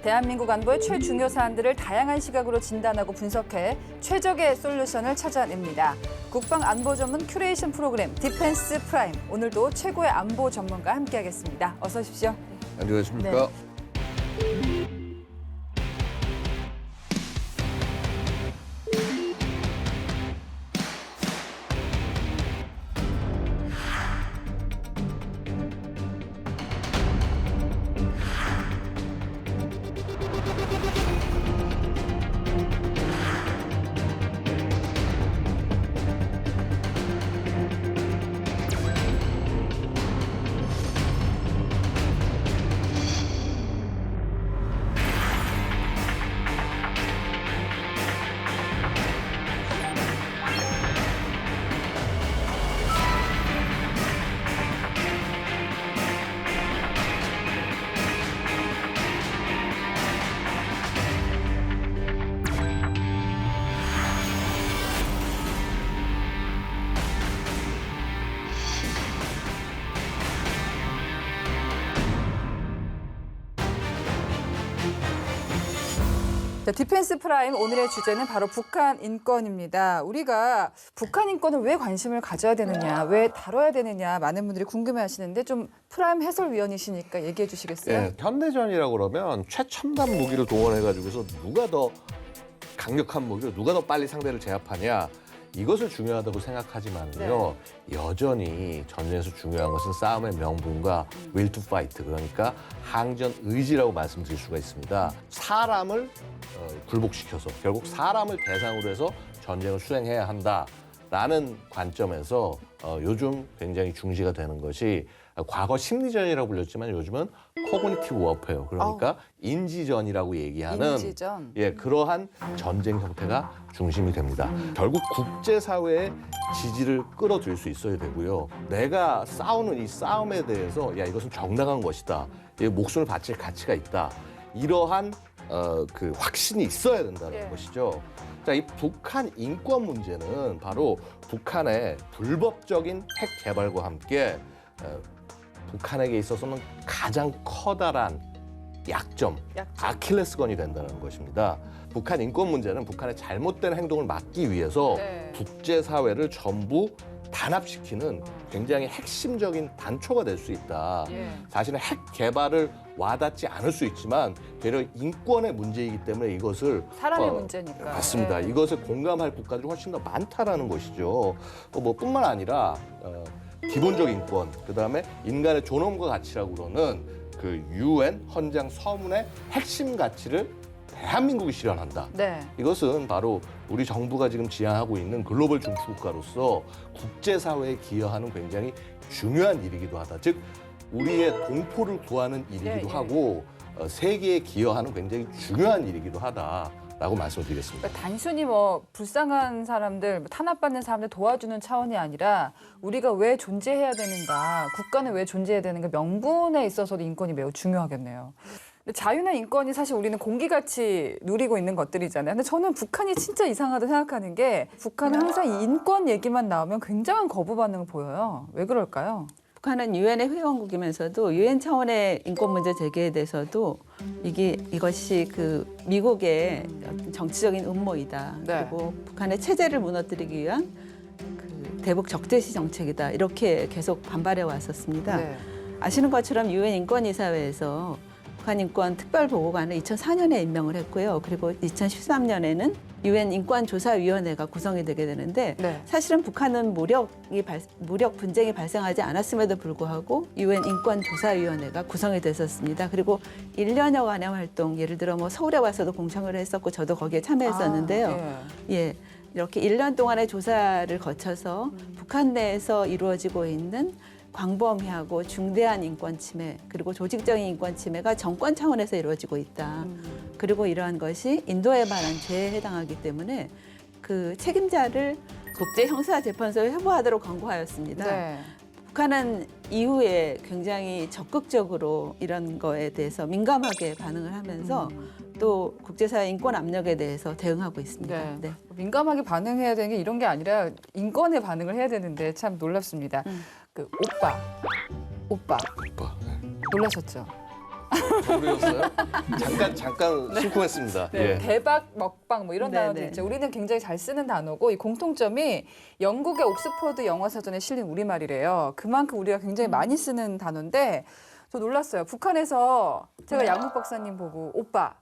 대한민국 안보의 최중요 사안들을 다양한 시각으로 진단하고 분석해 최적의 솔루션을 찾아냅니다. 국방 안보 전문 큐레이션 프로그램 디펜스 프라임. 오늘도 최고의 안보 전문가 함께하겠습니다. 어서 오십시오. 안녕하십니까? 자, 디펜스 프라임 오늘의 주제는 바로 북한 인권입니다. 우리가 북한 인권을 왜 관심을 가져야 되느냐, 왜 다뤄야 되느냐 많은 분들이 궁금해하시는데 좀 프라임 해설위원이시니까 얘기해 주시겠어요? 네, 현대전이라고 그러면 최첨단 무기를 동원해가지고서 누가 더 강력한 무기로 누가 더 빨리 상대를 제압하냐 이것을 중요하다고 생각하지만요. 여전히 전쟁에서 중요한 것은 싸움의 명분과 will to fight, 그러니까 항전 의지라고 말씀드릴 수가 있습니다. 사람을 굴복시켜서 결국 사람을 대상으로 해서 전쟁을 수행해야 한다라는 관점에서 요즘 굉장히 중시가 되는 것이 과거 심리전이라고 불렸지만 요즘은 코그니티브 워페어, 그러니까 인지전이라고 얘기하는 인지전. 그러한 전쟁 형태가 중심이 됩니다. 결국 국제사회의 지지를 끌어들일 수 있어야 되고요. 내가 싸우는 이 싸움에 대해서 이것은 정당한 것이다. 목숨을 바칠 가치가 있다. 이러한 그 확신이 있어야 된다는 것이죠. 자, 이 북한 인권 문제는 바로 북한의 불법적인 핵 개발과 함께 북한에게 있어서는 가장 커다란 약점, 아킬레스건이 된다는 것입니다. 북한 인권 문제는 북한의 잘못된 행동을 막기 위해서 국제사회를 전부 단합시키는 굉장히 핵심적인 단초가 될 수 있다. 사실은 핵 개발을 와닿지 않을 수 있지만 되려 인권의 문제이기 때문에 이것을 사람의 문제니까. 맞습니다. 이것을 공감할 국가들이 훨씬 더 많다라는 것이죠. 뿐만 아니라 기본적 인권, 그다음에 인간의 존엄과 가치라고 그러는 그 UN 헌장 서문의 핵심 가치를 대한민국이 실현한다. 이것은 바로 우리 정부가 지금 지향하고 있는 글로벌 중추국가로서 국제사회에 기여하는 굉장히 중요한 일이기도 하다. 즉 우리의 동포를 구하는 일이기도 하고 세계에 기여하는 굉장히 중요한 일이기도 하다라고 말씀드리겠습니다. 그러니까 단순히 불쌍한 사람들, 탄압받는 사람들 도와주는 차원이 아니라 우리가 왜 존재해야 되는가, 국가는 왜 존재해야 되는가 명분에 있어서도 인권이 매우 중요하겠네요. 근데 자유나 인권이 사실 우리는 공기같이 누리고 있는 것들이잖아요. 근데 저는 북한이 진짜 이상하다고 생각하는 게 북한은 항상 이 인권 얘기만 나오면 굉장한 거부 반응을 보여요. 왜 그럴까요? 북한은 유엔의 회원국이면서도 유엔 차원의 인권 문제 제기에 대해서도 이것이 그 미국의 정치적인 음모이다. 그리고 북한의 체제를 무너뜨리기 위한 그 대북 적대시 정책이다. 이렇게 계속 반발해 왔었습니다. 아시는 것처럼 유엔 인권이사회에서 북한 인권 특별보고관을 2004년에 임명을 했고요. 그리고 2013년에는 유엔 인권조사위원회가 구성이 되게 되는데 사실은 북한은 무력 분쟁이 발생하지 않았음에도 불구하고 유엔 인권조사위원회가 구성이 됐었습니다. 그리고 1년여간의 활동, 예를 들어 서울에 와서도 공청회를 했었고 저도 거기에 참여했었는데요. 이렇게 1년 동안의 조사를 거쳐서 북한 내에서 이루어지고 있는 광범위하고 중대한 인권 침해, 그리고 조직적인 인권 침해가 정권 차원에서 이루어지고 있다. 그리고 이러한 것이 인도에 관한 죄에 해당하기 때문에 그 책임자를 국제형사재판소에 회부하도록 권고하였습니다. 북한은 이후에 굉장히 적극적으로 이런 거에 대해서 민감하게 반응을 하면서 또 국제사회 인권 압력에 대해서 대응하고 있습니다. 네. 네. 민감하게 반응해야 되는 게 이런 게 아니라 인권에 반응을 해야 되는데 참 놀랍습니다. 그 오빠. 오빠. 놀라셨죠? 모르겠어요? 잠깐 심쿵했습니다. 네, 예. 대박 먹방 뭐 이런 네, 단어도 네. 있죠. 우리는 굉장히 잘 쓰는 단어고 이 공통점이 영국의 옥스퍼드 영어사전에 실린 우리말이래요. 그만큼 우리가 굉장히 많이 쓰는 단어인데 저 놀랐어요. 북한에서 제가 양국 박사님 보고 오빠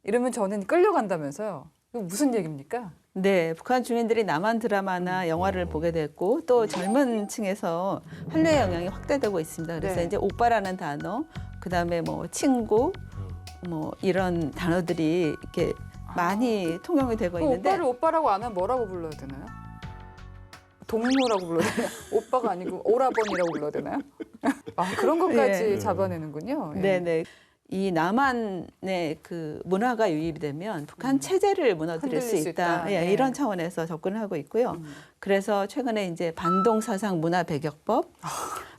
이러면 저는 끌려간다면서요. 이거 무슨 얘기입니까? 네, 북한 주민들이 남한 드라마나 영화를 보게 됐고 또 젊은 층에서 한류의 영향이 확대되고 있습니다. 그래서 네. 이제 오빠라는 단어, 그다음에 뭐 친구, 뭐 이런 단어들이 이렇게 많이 통용이 되고 그럼 있는데 오빠를 오빠라고 안 하면 뭐라고 불러야 되나요? 동무라고 불러야 되나요? 오빠가 아니고 오라버니라고 불러야 되나요? 아, 그런 것까지 예. 잡아내는군요. 예. 네네. 이 남한의 그 문화가 유입이 되면 북한 체제를 무너뜨릴 수 흔들릴 수 있다. 있다. 예, 네. 이런 차원에서 접근을 하고 있고요. 그래서 최근에 이제 반동 사상 문화 배격법,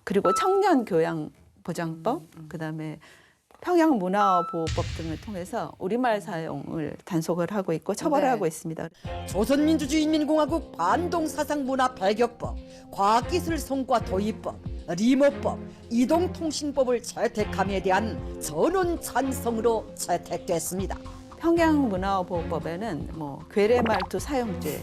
그리고 청년 교양 보장법, 그다음에 평양 문화보호법 등을 통해서 우리말 사용을 단속을 하고 있고 처벌을 네. 하고 있습니다. 조선민주주의인민공화국 반동사상문화 배격법, 과학기술 성과 도입법, 리모법, 이동통신법을 채택함에 대한 전원 찬성으로 채택됐습니다. 평양 문화보호법에는 뭐 괴뢰말투 사용죄,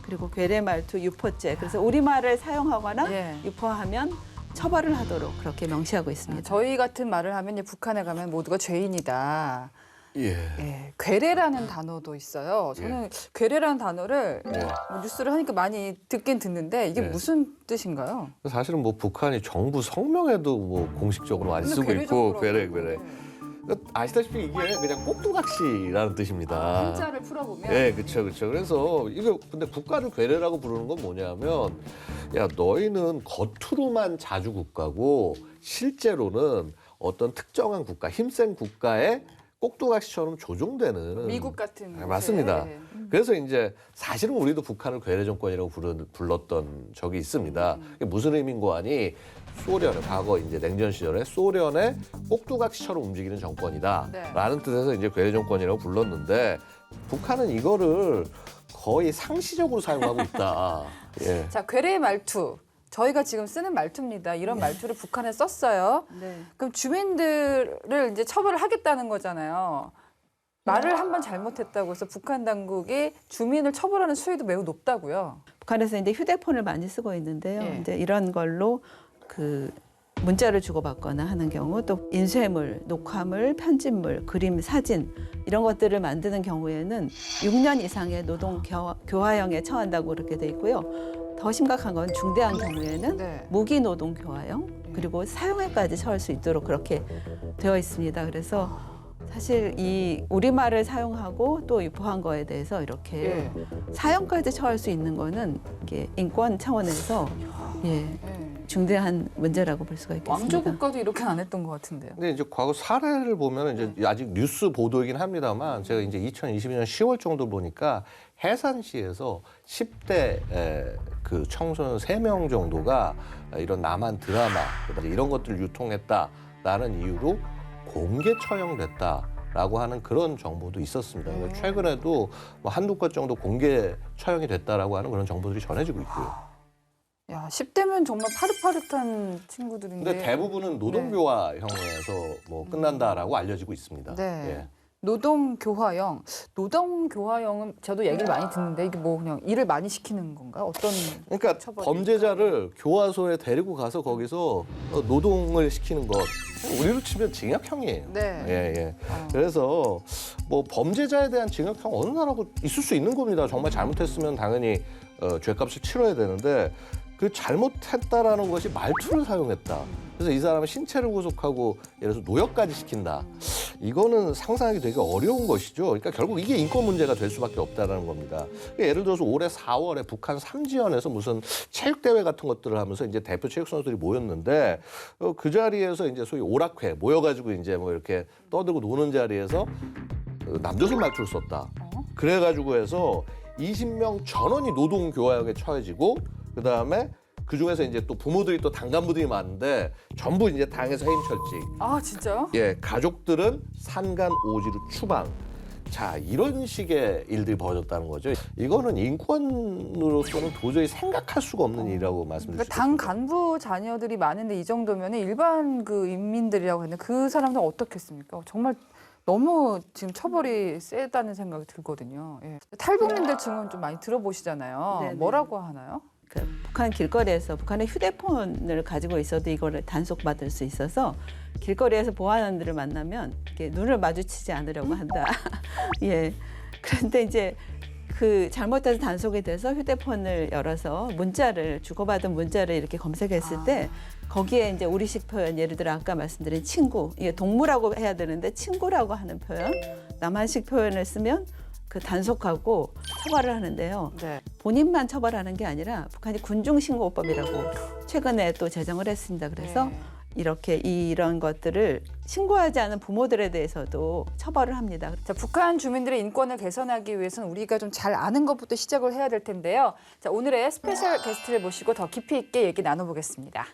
그리고 괴뢰말투 유포죄, 그래서 우리말을 사용하거나 예. 유포하면 처벌을 하도록 그렇게 명시하고 있습니다. 저희 같은 말을 하면 이제 북한에 가면 모두가 죄인이다. 예. 예, 괴뢰라는 단어도 있어요. 저는 괴뢰라는 단어를 뭐 뉴스를 하니까 많이 듣긴 듣는데 이게 네. 무슨 뜻인가요? 사실은 뭐 북한이 정부 성명에도 뭐 공식적으로 많이 쓰고 있고 괴뢰. 아시다시피 이게 그냥 꼭두각시라는 뜻입니다. 한자를 풀어보면 네, 그렇죠. 그래서 이거 근데 국가를 괴뢰라고 부르는 건 뭐냐면, 야 너희는 겉으로만 자주 국가고 실제로는 어떤 특정한 국가, 힘센 국가의 꼭두각시처럼 조종되는 미국 같은 네, 맞습니다. 곳에. 그래서 이제 사실은 우리도 북한을 괴뢰 정권이라고 불렀던 적이 있습니다. 이게 무슨 의미인고 하니 소련의 과거 이제 냉전 시절에 소련의 꼭두각시처럼 움직이는 정권이다라는 네. 뜻에서 이제 괴뢰 정권이라고 불렀는데 북한은 이거를 거의 상시적으로 사용하고 있다. 예. 자, 괴뢰의 말투. 저희가 지금 쓰는 말투입니다. 이런 말투를 북한에 썼어요. 네. 그럼 주민들을 이제 처벌을 하겠다는 거잖아요. 말을 한번 잘못했다고 해서 북한 당국이 주민을 처벌하는 수위도 매우 높다고요. 북한에서 이제 휴대폰을 많이 쓰고 있는데요. 예. 이제 이런 걸로 그 문자를 주고받거나 하는 경우, 또 인쇄물, 녹화물, 편집물, 그림, 사진 이런 것들을 만드는 경우에는 6년 이상의 노동 교화형에 처한다고 그렇게 돼 있고요. 더 심각한 건 중대한 경우에는 네. 무기 노동 교화형 그리고 사형에까지 처할 수 있도록 그렇게 되어 있습니다. 그래서 사실 이 우리말을 사용하고 또 유포한 거에 대해서 이렇게 예. 사형까지 처할 수 있는 거는 이게 인권 차원에서 예, 예. 중대한 문제라고 볼 수가 있겠습니다. 왕조 국가도 이렇게는 안 했던 것 같은데요. 근데 이제 과거 사례를 보면 이제 아직 뉴스 보도이긴 합니다만 제가 이제 2022년 10월 정도 보니까 해산시에서 10대 그 청소년 3명 정도가 이런 남한 드라마 이런 것들을 유통했다라는 이유로 공개 처형됐다라고 하는 그런 정보도 있었습니다. 그래서 최근에도 뭐 한두 건 정도 공개 처형이 됐다라고 하는 그런 정보들이 전해지고 있고요. 야, 10대면 정말 파릇파릇한 친구들인데. 근데 대부분은 노동교화형에서 뭐 끝난다라고 알려지고 있습니다. 네. 예. 노동교화형. 노동교화형은 저도 얘기를 많이 듣는데 이게 뭐 그냥 일을 많이 시키는 건가? 어떤 그러니까 처벌이 범죄자를 교화소에 데리고 가서 거기서 노동을 시키는 것 우리로 치면 징역형이에요. 네. 예. 그래서 뭐 범죄자에 대한 징역형 어느 나라고 있을 수 있는 겁니다. 정말 잘못했으면 당연히 죄값을 치러야 되는데 그 잘못했다라는 것이 말투를 사용했다. 그래서 이 사람의 신체를 구속하고 예를 들어서 노역까지 시킨다. 이거는 상상하기 되게 어려운 것이죠. 그러니까 결국 이게 인권 문제가 될 수밖에 없다는 겁니다. 그러니까 예를 들어서 올해 4월에 북한 삼지연에서 무슨 체육대회 같은 것들을 하면서 이제 대표 체육 선수들이 모였는데 그 자리에서 이제 소위 오락회 모여가지고 이제 뭐 이렇게 떠들고 노는 자리에서 남조선 말투를 썼다. 그래가지고 해서 20명 전원이 노동교화형에 처해지고 그다음에 그 중에서 이제 또 부모들이 또 당 간부들이 많은데 전부 이제 당에서 해임 철직. 아 진짜요? 예, 가족들은 산간 오지로 추방. 자, 이런 식의 일들이 벌어졌다는 거죠. 이거는 인권으로서는 도저히 생각할 수가 없는 일이라고 말씀드릴 수 그러니까 당 있습니다. 간부 자녀들이 많은데 이 정도면 일반 그 인민들이라고 했는데 그 사람들 어떻겠습니까? 정말 너무 지금 처벌이 세다는 생각이 들거든요. 예. 탈북민들 증언 좀 많이 들어보시잖아요. 네네. 뭐라고 하나요? 그 북한 길거리에서 북한의 휴대폰을 가지고 있어도 이거를 단속받을 수 있어서 길거리에서 보안원들을 만나면 이렇게 눈을 마주치지 않으려고 한다. 예. 그런데 이제 그 잘못해서 단속이 돼서 휴대폰을 열어서 문자를 주고받은 문자를 이렇게 검색했을 때 거기에 이제 우리식 표현, 예를 들어 아까 말씀드린 친구, 이게 동무라고 해야 되는데 친구라고 하는 표현, 남한식 표현을 쓰면 그 단속하고 처벌을 하는데요. 네. 본인만 처벌하는 게 아니라 북한이 군중신고법이라고 최근에 또 제정을 했습니다. 그래서 네. 이렇게 이런 것들을 신고하지 않은 부모들에 대해서도 처벌을 합니다. 자, 북한 주민들의 인권을 개선하기 위해서는 우리가 좀 잘 아는 것부터 시작을 해야 될 텐데요. 자, 오늘의 스페셜 게스트를 모시고 더 깊이 있게 얘기 나눠보겠습니다.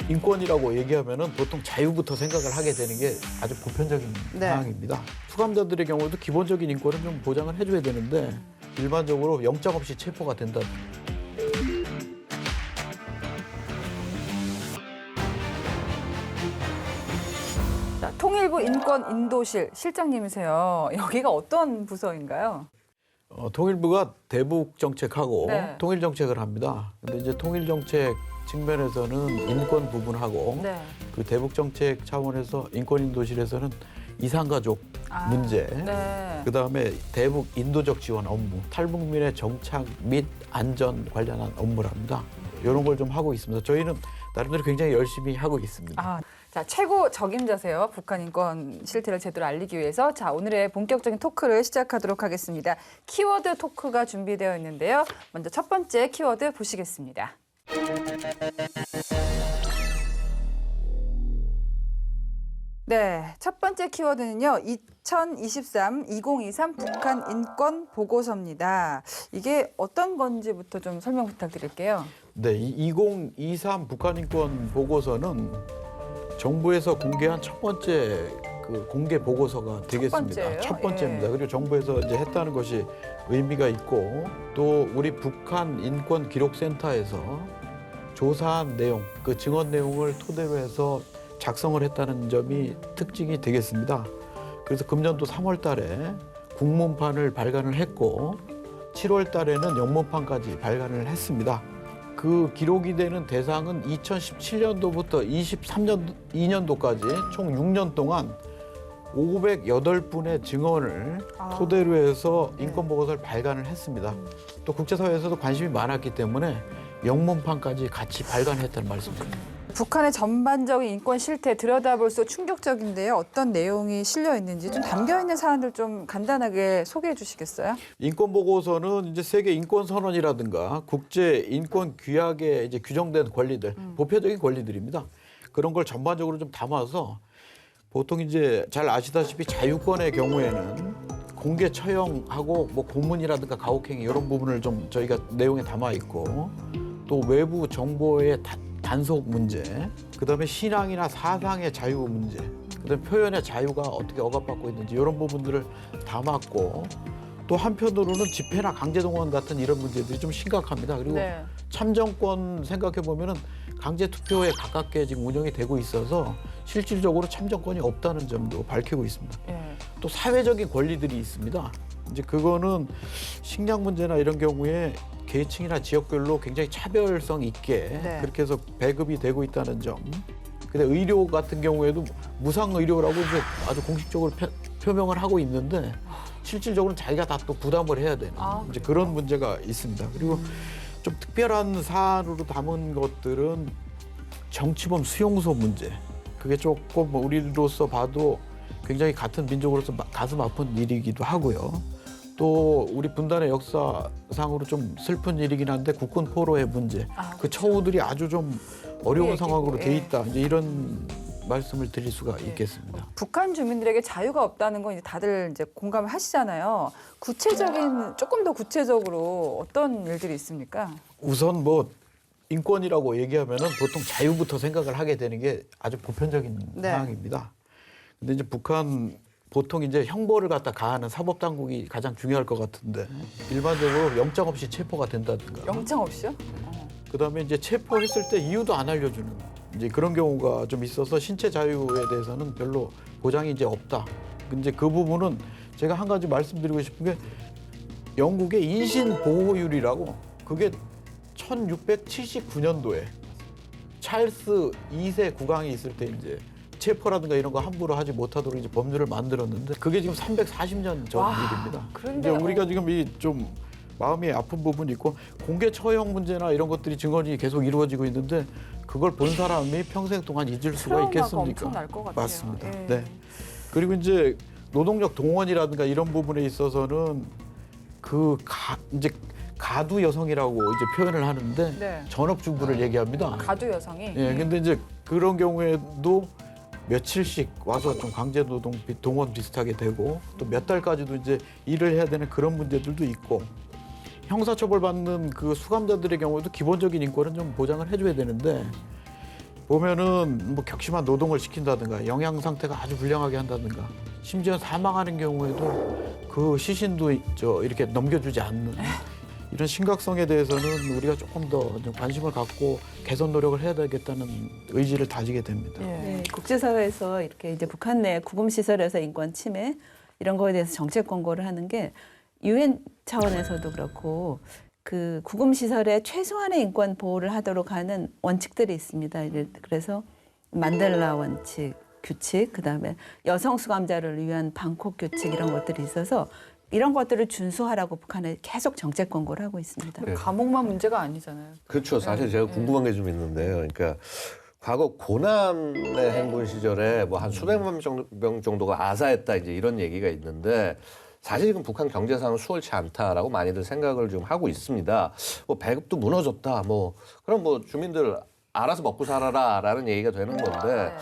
인권이라고 얘기하면은 보통 자유부터 생각을 하게 되는 게 아주 보편적인 네. 상황입니다. 수감자들의 경우도 기본적인 인권은 좀 보장을 해줘야 되는데 일반적으로 영장 없이 체포가 된다. 자, 통일부 인권인도실 실장님이세요. 여기가 어떤 부서인가요? 통일부가 대북 정책하고 네. 통일 정책을 합니다. 근데 이제 통일 정책 측면에서는 인권 부분하고 네. 그 대북 정책 차원에서 인권인도실에서는 이산가족 문제, 네. 그다음에 대북 인도적 지원 업무, 탈북민의 정착 및 안전 관련한 업무를 합니다. 이런 걸 좀 하고 있습니다. 저희는 나름대로 굉장히 열심히 하고 있습니다. 아, 자, 최고 적임자세요. 북한 인권 실태를 제대로 알리기 위해서. 자, 오늘의 본격적인 토크를 시작하도록 하겠습니다. 키워드 토크가 준비되어 있는데요. 먼저 첫 번째 키워드 보시겠습니다. 네, 첫 번째 키워드는요. 2023 북한 인권 보고서입니다. 이게 어떤 건지부터 좀 설명 부탁드릴게요. 네, 이 2023 북한 인권 보고서는 정부에서 공개한 첫 번째 그 공개 보고서가 되겠습니다. 번째예요? 첫 번째입니다. 예. 그리고 정부에서 이제 했다는 것이 의미가 있고 또 우리 북한 인권 기록센터에서 조사한 내용, 그 증언 내용을 토대로 해서 작성을 했다는 점이 특징이 되겠습니다. 그래서 금년도 3월 달에 국문판을 발간을 했고 7월 달에는 영문판까지 발간을 했습니다. 그 기록이 되는 대상은 2017년도부터 23년도까지 총 6년 동안 508분의 증언을 토대로 해서 인권보고서를 발간을 했습니다. 또 국제사회에서도 관심이 많았기 때문에 영문판까지 같이 발간했다는 말씀입니다. 북한의 전반적인 인권 실태 들여다볼수록 충격적인데요. 어떤 내용이 실려 있는지 좀 담겨 있는 사안들 좀 간단하게 소개해 주시겠어요? 인권 보고서는 이제 세계 인권 선언이라든가 국제 인권 규약에 이제 규정된 권리들, 보편적인 권리들입니다. 그런 걸 전반적으로 좀 담아서 보통 이제 잘 아시다시피 자유권의 경우에는 공개 처형하고 뭐 고문이라든가 가혹행위 이런 부분을 좀 저희가 내용에 담아 있고 또 외부 정보의 단속 문제, 그다음에 신앙이나 사상의 자유 문제, 그다음에 표현의 자유가 어떻게 억압받고 있는지 이런 부분들을 담았고 또 한편으로는 집회나 강제동원 같은 이런 문제들이 좀 심각합니다. 그리고 네. 참정권 생각해 보면은 강제 투표에 가깝게 지금 운영이 되고 있어서 실질적으로 참정권이 없다는 점도 밝히고 있습니다. 예. 또 사회적인 권리들이 있습니다. 이제 그거는 식량 문제나 이런 경우에 계층이나 지역별로 굉장히 차별성 있게 네. 그렇게 해서 배급이 되고 있다는 점. 근데 의료 같은 경우에도 무상 의료라고 이제 아주 공식적으로 표명을 하고 있는데 실질적으로는 자기가 다 또 부담을 해야 되는 이제 그런 문제가 있습니다. 그리고 좀 특별한 사안으로 담은 것들은 정치범 수용소 문제. 그게 조금 우리로서 봐도 굉장히 같은 민족으로서 가슴 아픈 일이기도 하고요. 또 우리 분단의 역사상으로 좀 슬픈 일이긴 한데 국군 포로의 문제. 그 처우들이 아주 좀 어려운 상황으로 돼 있다. 이제 이런 말씀을 드릴 수가 있겠습니다. 북한 주민들에게 자유가 없다는 건 이제 다들 이제 공감을 하시잖아요. 구체적인 조금 더 구체적으로 어떤 일들이 있습니까? 우선 뭐 인권이라고 얘기하면은 보통 자유부터 생각을 하게 되는 게 아주 보편적인 네. 상황입니다. 근데 이제 북한 보통 이제 형벌을 갖다 가하는 사법 당국이 가장 중요할 것 같은데 일반적으로 영장 없이 체포가 된다든가. 영장 없이요? 그다음에 이제 체포했을 때 이유도 안 알려주는 이제 그런 경우가 좀 있어서 신체 자유에 대해서는 별로 보장이 이제 없다. 근데 그 부분은 제가 한 가지 말씀드리고 싶은 게 영국의 인신 보호율이라고 그게 1679년도에 찰스 2세 국왕이 있을 때 이제 체포라든가 이런 거 함부로 하지 못하도록 이제 법률을 만들었는데 그게 지금 340년 전 와, 일입니다. 그런데 이제 우리가 지금 이 좀 마음이 아픈 부분이 있고 공개 처형 문제나 이런 것들이 증언이 계속 이루어지고 있는데 그걸 본 사람이 평생 동안 잊을 수가 트라우마가 있겠습니까? 엄청 날 것 같아요. 맞습니다. 예. 네. 그리고 이제 노동력 동원이라든가 이런 부분에 있어서는 이제 가두 여성이라고 이제 표현을 하는데 네. 전업주부를 얘기합니다. 가두 여성이. 예, 근데 이제 그런 경우에도 며칠씩 와서 좀 강제 노동 동원 비슷하게 되고 또 몇 달까지도 이제 일을 해야 되는 그런 문제들도 있고 형사처벌 받는 그 수감자들의 경우에도 기본적인 인권은 좀 보장을 해줘야 되는데 보면은 뭐 격심한 노동을 시킨다든가 영양 상태가 아주 불량하게 한다든가 심지어 사망하는 경우에도 그 시신도 이렇게 넘겨주지 않는 이런 심각성에 대해서는 우리가 조금 더 좀 관심을 갖고 개선 노력을 해야 되겠다는 의지를 다지게 됩니다. 예. 네, 국제사회에서 이렇게 이제 북한 내 구금시설에서 인권 침해 이런 거에 대해서 정책 권고를 하는 게 유엔 차원에서도 그렇고 그 구금시설에 최소한의 인권 보호를 하도록 하는 원칙들이 있습니다. 그래서 만델라 원칙, 규칙, 그다음에 여성 수감자를 위한 방콕 규칙 이런 것들이 있어서 이런 것들을 준수하라고 북한에 계속 정책 권고를 하고 있습니다. 네. 감옥만 문제가 아니잖아요. 그렇죠. 사실 제가 궁금한 게 좀 있는데요. 그러니까 과거 고난의 행군 시절에 뭐 한 수백만 명 정도가 아사했다 이제 이런 얘기가 있는데 사실 지금 북한 경제 상황은 수월치 않다라고 많이들 생각을 좀 하고 있습니다. 뭐 배급도 무너졌다. 뭐 그럼 뭐 주민들 알아서 먹고 살아라라는 얘기가 되는 건데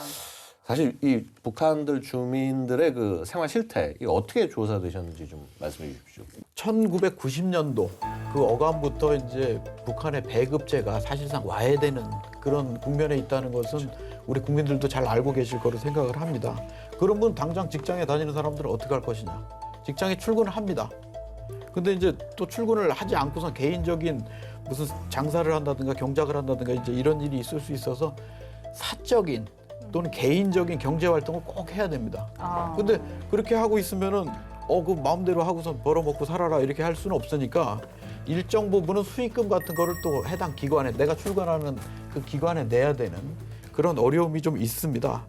사실 이 북한들 주민들의 그 생활 실태 이게 어떻게 조사되셨는지 좀 말씀해 주십시오. 1990년도 그 어감부터 이제 북한의 배급제가 사실상 와해되는 그런 국면에 있다는 것은 우리 국민들도 잘 알고 계실 거로 생각을 합니다. 그러면 당장 직장에 다니는 사람들은 어떻게 할 것이냐? 직장에 출근을 합니다. 근데 이제 또 출근을 하지 않고선 개인적인 무슨 장사를 한다든가 경작을 한다든가 이제 이런 일이 있을 수 있어서 사적인 또는 개인적인 경제 활동을 꼭 해야 됩니다. 근데 그렇게 하고 있으면은 그 마음대로 하고서 벌어먹고 살아라 이렇게 할 수는 없으니까 일정 부분은 수익금 같은 거를 또 해당 기관에 내가 출근하는 그 기관에 내야 되는 그런 어려움이 좀 있습니다.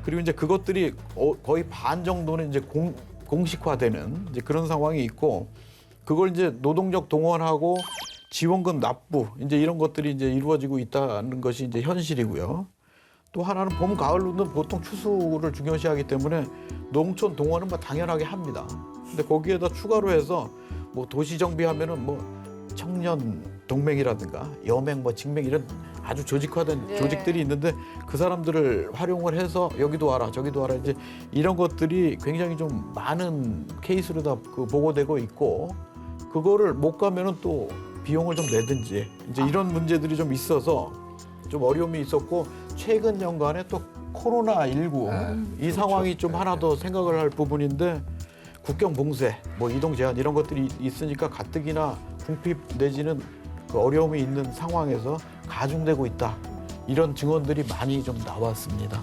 그리고 이제 그것들이 거의 반 정도는 이제 공식화되는 이제 그런 상황이 있고 그걸 이제 노동력 동원하고 지원금 납부 이제 이런 것들이 이제 이루어지고 있다는 것이 이제 현실이고요. 또 하나는 봄, 가을로는 보통 추수를 중요시하기 때문에 농촌 동원은 뭐 당연하게 합니다. 근데 거기에다 추가로 해서 뭐 도시 정비하면은 뭐 청년 동맹이라든가 여맹, 뭐 직맹 이런 아주 조직화된 조직들이 있는데 그 사람들을 활용을 해서 여기도 와라, 저기도 와라 이제 이런 것들이 굉장히 좀 많은 케이스로 다 보고되고 있고 그거를 못 가면은 또 비용을 좀 내든지 이제 이런 문제들이 좀 있어서 좀 어려움이 있었고 최근 연간에 또 코로나19 이 상황이 좀 하나 더 생각을 할 부분인데 국경 봉쇄, 뭐 이동 제한 이런 것들이 있으니까 가뜩이나 궁핍 내지는 그 어려움이 있는 상황에서 가중되고 있다. 이런 증언들이 많이 좀 나왔습니다.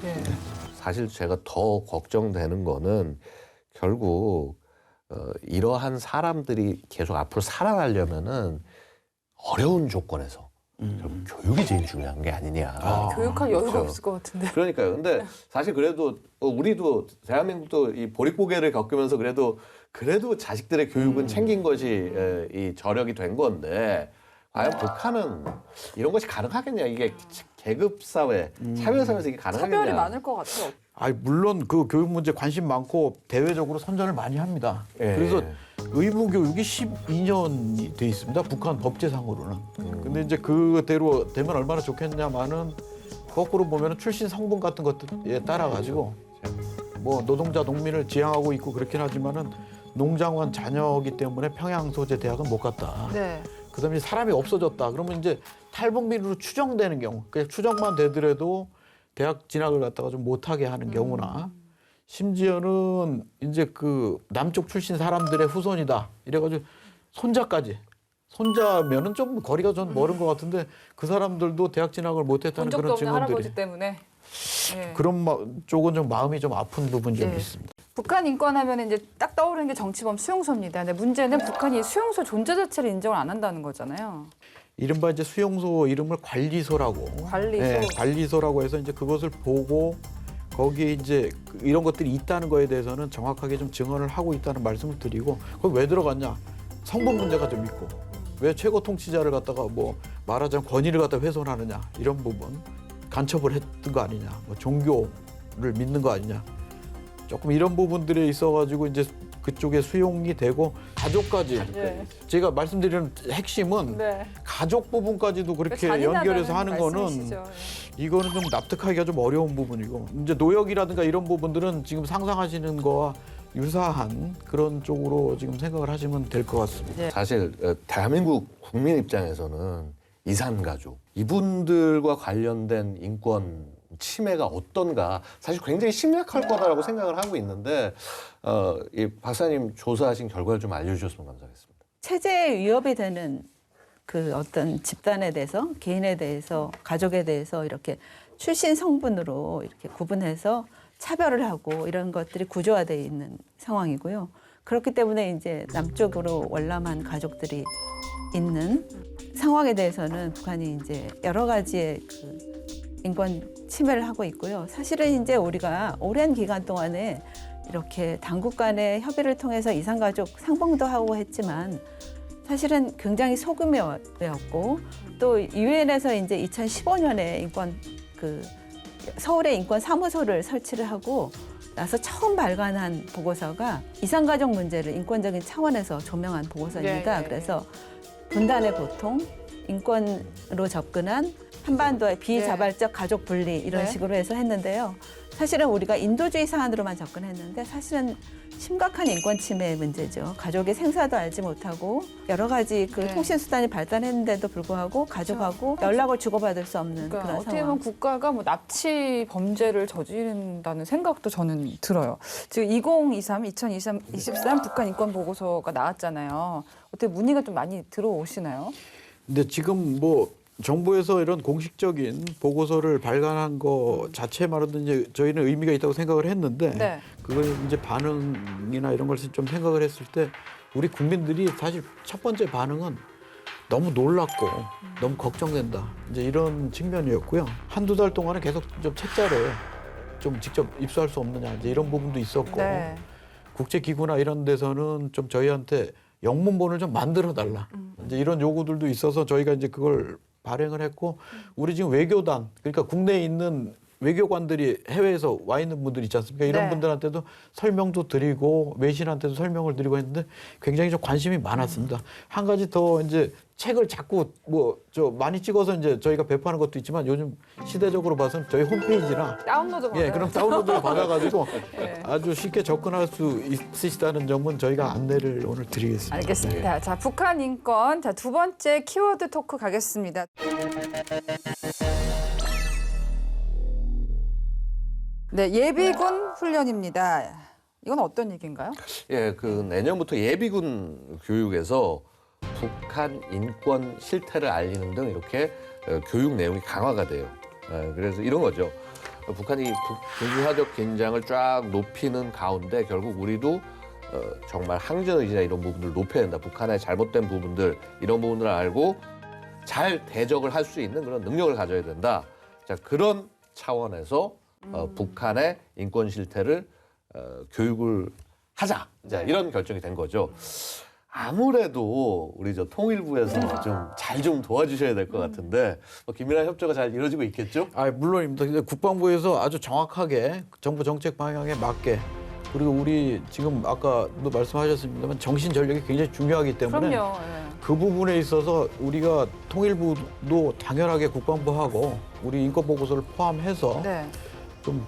사실 제가 더 걱정되는 거는 결국 이러한 사람들이 계속 앞으로 살아가려면은 어려운 조건에서 결국 교육이 제일 중요한 게 아니냐. 교육할 여유가 그렇죠. 없을 것 같은데. 그러니까요. 근데 사실 그래도 우리도 대한민국도 이 보릿고개를 겪으면서 그래도 자식들의 교육은 챙긴 것이 이 저력이 된 건데 과연 북한은 이런 것이 가능하겠냐? 이게 계급 사회, 사회에서 이게 가능하겠냐? 차별이 많을 것 같아요. 물론 그 교육 문제 관심 많고 대외적으로 선전을 많이 합니다. 예. 그래서 의무 교육이 12년이 돼 있습니다. 북한 법제상으로는. 근데 이제 그대로 되면 얼마나 좋겠냐마는 거꾸로 보면은 출신 성분 같은 것들에 따라 가지고 뭐 노동자 농민을 지향하고 있고 그렇긴 하지만은 농장원 자녀이기 때문에 평양 소재 대학은 못 갔다. 네. 그다음에 사람이 없어졌다. 그러면 이제 탈북민으로 추정되는 경우, 그냥 추정만 되더라도 대학 진학을 갖다가 좀 못하게 하는 경우나 심지어는 이제 그 남쪽 출신 사람들의 후손이다. 이래가지고 손자까지. 손자면은 좀 거리가 좀 멀은 것 같은데 그 사람들도 대학 진학을 못했다는 본 적도 그런 없는 증언들이. 할아버지 때문에. 예. 그런 쪽은 좀 마음이 좀 아픈 부분이 좀 예. 있습니다. 북한 인권 하면 이제 딱 떠오르는 게 정치범 수용소입니다. 근데 문제는 북한이 수용소 존재 자체를 인정을 안 한다는 거잖아요. 이른바 이제 수용소 이름을 관리소라고. 관리소? 네, 관리소라고 해서 이제 그것을 보고 거기에 이제 이런 것들이 있다는 거에 대해서는 정확하게 좀 증언을 하고 있다는 말씀을 드리고 거기 왜 들어갔냐? 성분 문제가 좀 있고 왜 최고 통치자를 갖다가 뭐 말하자면 권위를 갖다 훼손하느냐 이런 부분 간첩을 했던 거 아니냐? 뭐 종교를 믿는 거 아니냐? 조금 이런 부분들에 있어가지고 이제 그쪽에 수용이 되고 가족까지 네. 제가 말씀드리는 핵심은 네. 가족 부분까지도 그렇게 잔인하다는 연결해서 하는 거는 말씀이시죠. 이거는 좀 납득하기가 좀 어려운 부분이고 이제 노역이라든가 이런 부분들은 지금 상상하시는 거와 유사한 그런 쪽으로 지금 생각을 하시면 될 것 같습니다. 네. 사실 대한민국 국민 입장에서는 이산가족 이분들과 관련된 인권 침해가 어떤가 사실 굉장히 심각할 거다라고 생각을 하고 있는데 이 박사님 조사하신 결과를 좀 알려주셨으면 감사하겠습니다. 체제에 위협이 되는 그 어떤 집단에 대해서, 개인에 대해서, 가족에 대해서 이렇게 출신 성분으로 이렇게 구분해서 차별을 하고 이런 것들이 구조화되어 있는 상황이고요. 그렇기 때문에 이제 남쪽으로 월남한 가족들이 있는 상황에 대해서는 북한이 이제 여러 가지의 그 인권 침해를 하고 있고요. 사실은 이제 우리가 오랜 기간 동안에 이렇게 당국 간의 협의를 통해서 이산가족 상봉도 하고 했지만 사실은 굉장히 소규모였고 또 유엔에서 이제 2015년에 인권 그 서울에 인권 사무소를 설치를 하고 나서 처음 발간한 보고서가 이산가족 문제를 인권적인 차원에서 조명한 보고서입니다. 네. 그래서 분단의 고통, 인권으로 접근한 한반도의 비자발적 가족 분리 이런 네. 식으로 해서 했는데요. 사실은 우리가 인도주의 사안으로만 접근했는데 사실은 심각한 인권 침해의 문제죠. 가족의 생사도 알지 못하고 여러 가지 그 네. 통신 수단이 발달했는데도 불구하고 가족하고 연락을 주고받을 수 없는 그러니까 그런 어떻게 상황. 보면 국가가 뭐 납치 범죄를 저지른다는 생각도 저는 들어요. 지금 2023 북한 인권 보고서가 나왔잖아요. 어떻게 문의가 좀 많이 들어오시나요? 근데 지금 뭐 정부에서 이런 공식적인 보고서를 발간한 거 자체만으로도 이제 저희는 의미가 있다고 생각을 했는데 네. 그걸 이제 반응이나 이런 것을 좀 생각을 했을 때 우리 국민들이 사실 첫 번째 반응은 너무 놀랍고 너무 걱정된다 이제 이런 측면이었고요. 한두 달 동안은 계속 좀 책자를 좀 직접 입수할 수 없느냐 이제 이런 부분도 있었고 네. 국제기구나 이런 데서는 좀 저희한테 영문본을 좀 만들어 달라 이제 이런 요구들도 있어서 저희가 이제 그걸 발행을 했고 우리 지금 외교단 그러니까 국내에 있는 외교관들이 해외에서 와 있는 분들 있지 않습니까? 이런 네. 분들한테도 설명도 드리고 외신한테도 설명을 드리고 했는데 굉장히 좀 관심이 많았습니다. 한 가지 더 이제 책을 자꾸 뭐 저 많이 찍어서 이제 저희가 배포하는 것도 있지만 요즘 시대적으로 봐서는 저희 홈페이지나 다운로드 받아요. 예, 그럼 다운로드를 받아가지고 네. 아주 쉽게 접근할 수 있으시다는 점은 저희가 안내를 오늘 드리겠습니다. 알겠습니다. 자, 북한 인권. 자, 두 번째 키워드 토크 가겠습니다. 네, 예비군 훈련입니다. 이건 어떤 얘기인가요? 예, 그 내년부터 예비군 교육에서 북한 인권 실태를 알리는 등 이렇게 교육 내용이 강화가 돼요. 그래서 이런 거죠. 북한이 군사적 긴장을 쫙 높이는 가운데 결국 우리도 정말 항전 의지나 이런 부분들을 높여야 된다. 북한의 잘못된 부분들 이런 부분들을 알고 잘 대적을 할 수 있는 그런 능력을 가져야 된다. 자, 그런 차원에서 북한의 인권 실태를 교육을 하자. 자, 이런 결정이 된 거죠. 아무래도 우리 저 통일부에서 좀 잘 좀 도와주셔야 될 것 같은데 긴밀한 협조가 잘 이루어지고 있겠죠? 아, 물론입니다. 근데 국방부에서 아주 정확하게 정부 정책 방향에 맞게 그리고 우리 지금 아까도 말씀하셨습니다만 정신 전력이 굉장히 중요하기 때문에 그럼요. 예. 그 부분에 있어서 우리가 통일부도 당연하게 국방부하고 우리 인권 보고서를 포함해서 네. 좀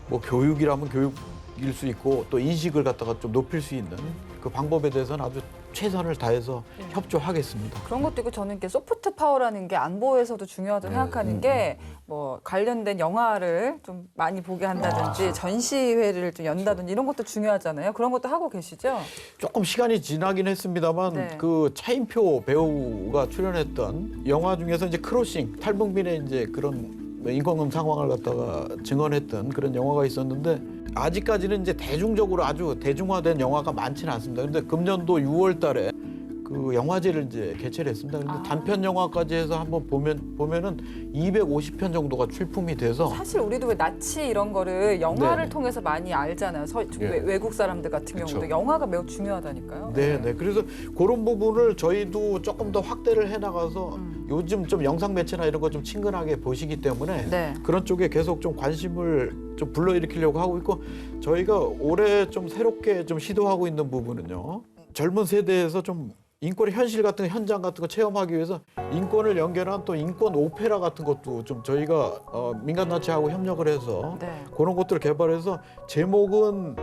뭐 교육이라면 교육일 수 있고 또 인식을 갖다가 좀 높일 수 있는 그 방법에 대해서는 아주 최선을 다해서 협조하겠습니다. 그런 것도 있고 저는 이렇게 소프트 파워라는 게 안보에서도 중요하다고 생각하는 게 뭐 관련된 영화를 좀 많이 보게 한다든지 전시회를 좀 연다든지 이런 것도 중요하잖아요. 그런 것도 하고 계시죠? 조금 시간이 지나긴 했습니다만 네. 그 차인표 배우가 출연했던 영화 중에서 이제 크로싱 탈북민의 이제 그런 인권금 상황을 갖다가 증언했던 그런 영화가 있었는데 아직까지는 이제 대중적으로 아주 대중화된 영화가 많지는 않습니다. 그런데 금년도 6월달에 그 영화제를 이제 개최를 했습니다. 그런데 단편 영화까지 해서 한번 보면은 250편 정도가 출품이 돼서 사실 우리도 왜 나치 이런 거를 영화를 네네. 통해서 많이 알잖아요. 예. 외국 사람들 같은 경우도 그쵸. 영화가 매우 중요하다니까요. 네. 그래서 그런 부분을 저희도 조금 더 확대를 해나가서 요즘 좀 영상 매체나 이런 거 좀 친근하게 보시기 때문에 네. 그런 쪽에 계속 좀 관심을 좀 불러일으키려고 하고 있고 저희가 올해 좀 새롭게 좀 시도하고 있는 부분은요. 젊은 세대에서 좀 인권의 현실 같은 거, 현장 같은 거 체험하기 위해서 인권을 연결한 또 인권 오페라 같은 것도 좀 저희가 민간단체하고 협력을 해서 네. 그런 것들을 개발해서 제목은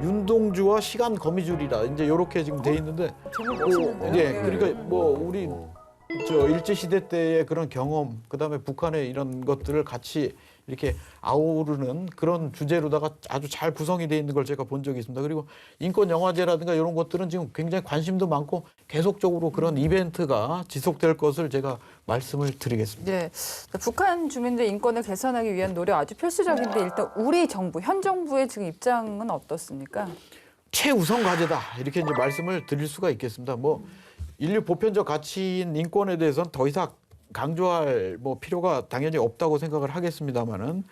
윤동주와 시간 거미줄이라 이제 이렇게 지금 돼 있는데 정말 멋있는데요. 예, 그러니까 뭐 우리 저 일제 시대 때의 그런 경험, 그다음에 북한의 이런 것들을 같이 이렇게 아우르는 그런 주제로다가 아주 잘 구성이 돼 있는 걸 제가 본 적이 있습니다. 그리고 인권 영화제라든가 이런 것들은 지금 굉장히 관심도 많고 계속적으로 그런 이벤트가 지속될 것을 제가 말씀을 드리겠습니다. 네, 북한 주민들 인권을 개선하기 위한 노력 아주 필수적인데 일단 우리 정부, 현 정부의 지금 입장은 어떻습니까? 최우선 과제다 이렇게 이제 말씀을 드릴 수가 있겠습니다. 뭐 인류 보편적 가치인 인권에 대해서는 더 이상 강조할 뭐 필요가 당연히 없다고 생각을 하겠습니다만은